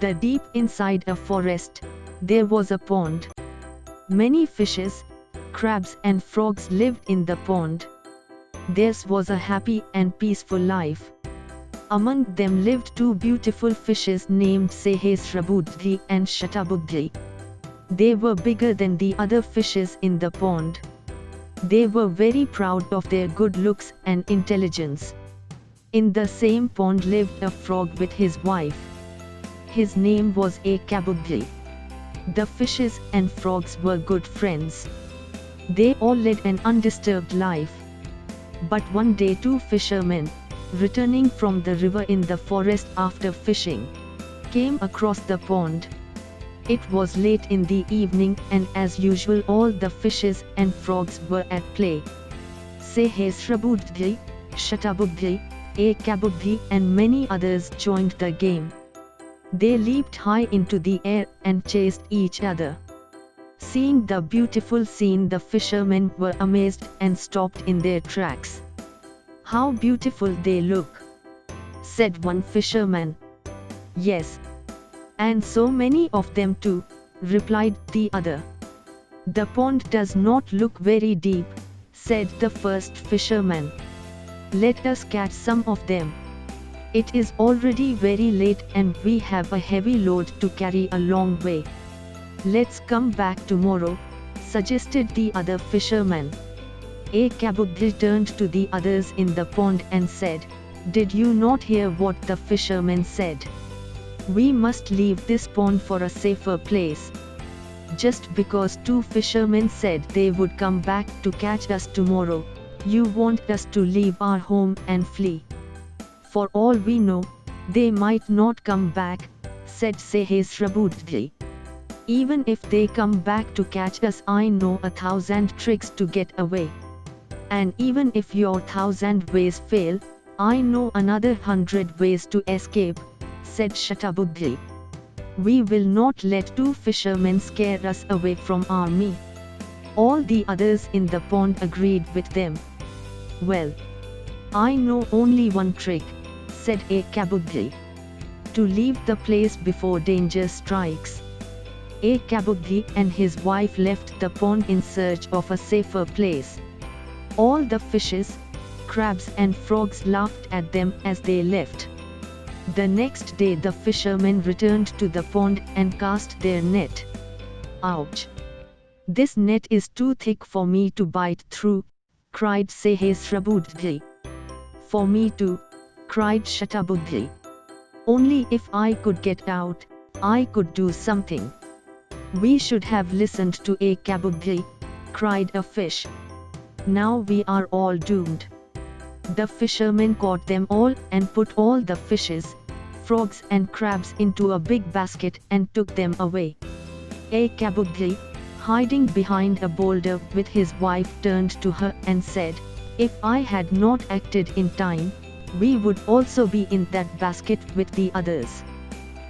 The deep inside a forest, there was a pond. Many fishes, crabs and frogs lived in the pond. Theirs was a happy and peaceful life. Among them lived two beautiful fishes named Sehesrabudhi and Shatabudhi. They were bigger than the other fishes in the pond. They were very proud of their good looks and intelligence. In the same pond lived a frog with his wife. His name was Kabudhi. The fishes and frogs were good friends. They all led an undisturbed life. But one day two fishermen, returning from the river in the forest after fishing, came across the pond. It was late in the evening and as usual all the fishes and frogs were at play. Sehesrabudhi, Shatabudhi, Kabudhi and many others joined the game. They leaped high into the air and chased each other. Seeing the beautiful scene, the fishermen were amazed and stopped in their tracks. "How beautiful they look," said one fisherman. "Yes. And so many of them too," replied the other. "The pond does not look very deep," said the first fisherman. "Let us catch some of them. It is already very late and we have a heavy load to carry a long way. Let's come back tomorrow," suggested the other fisherman. Kabudhi turned to the others in the pond and said, "Did you not hear what the fisherman said? We must leave this pond for a safer place. Just because two fishermen said they would come back to catch us tomorrow, you want us to leave our home and flee? For all we know, they might not come back," said Sehesrabudhi. "Even if they come back to catch us, I know 1,000 tricks to get away. And even if your 1,000 ways fail, I know another 100 ways to escape," said Shatabudhi. "We will not let two fishermen scare us away from our meal." All the others in the pond agreed with them. "Well, I know only one trick," said Kabudhi. "To leave the place before danger strikes." Kabudhi and his wife left the pond in search of a safer place. All the fishes, crabs and frogs laughed at them as they left. The next day the fishermen returned to the pond and cast their net. "Ouch! This net is too thick for me to bite through," cried Sehesrabudhi. "For me too," cried Shatabudhi. "Only if I could get out, I could do something." "We should have listened to Kabudhi," cried a fish. "Now we are all doomed." The fishermen caught them all and put all the fishes, frogs and crabs into a big basket and took them away. Kabudhi, hiding behind a boulder with his wife, turned to her and said, "If I had not acted in time, we would also be in that basket with the others."